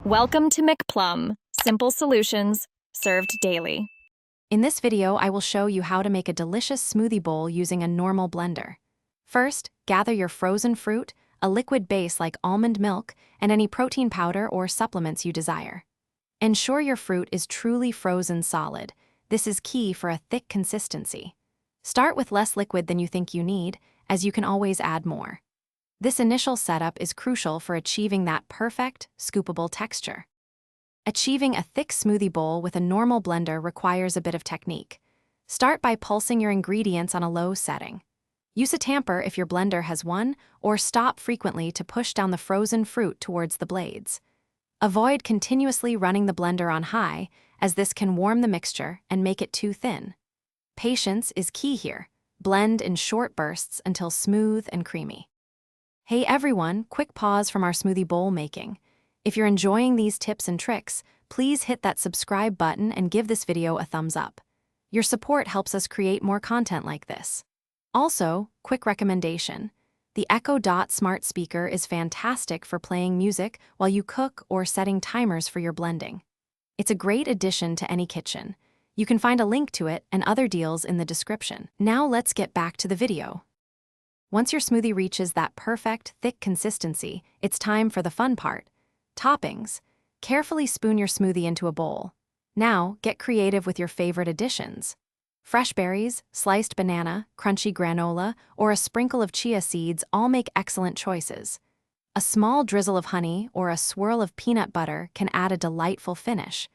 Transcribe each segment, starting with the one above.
Welcome to McPlum, simple solutions served daily. In this video, I will show you how to make a delicious smoothie bowl using a normal blender. First, gather your frozen fruit, a liquid base like almond milk, and any protein powder or supplements you desire. Ensure your fruit is truly frozen solid. This is key for a thick consistency. Start with less liquid than you think you need, as you can always add more. This initial setup is crucial for achieving that perfect, scoopable texture. Achieving a thick smoothie bowl with a normal blender requires a bit of technique. Start by pulsing your ingredients on a low setting. Use a tamper if your blender has one, or stop frequently to push down the frozen fruit towards the blades. Avoid continuously running the blender on high, as this can warm the mixture and make it too thin. Patience is key here. Blend in short bursts until smooth and creamy. Hey everyone, quick pause from our smoothie bowl making. If you're enjoying these tips and tricks, please hit that subscribe button and give this video a thumbs up. Your support helps us create more content like this. Also, quick recommendation. The Echo Dot smart speaker is fantastic for playing music while you cook or setting timers for your blending. It's a great addition to any kitchen. You can find a link to it and other deals in the description. Now let's get back to the video. Once your smoothie reaches that perfect, thick consistency, it's time for the fun part. Toppings. Carefully spoon your smoothie into a bowl. Now, get creative with your favorite additions. Fresh berries, sliced banana, crunchy granola, or a sprinkle of chia seeds all make excellent choices. A small drizzle of honey or a swirl of peanut butter can add a delightful finish.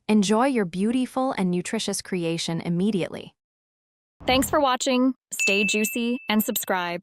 Enjoy your beautiful and nutritious creation immediately. Thanks for watching. Stay juicy and subscribe.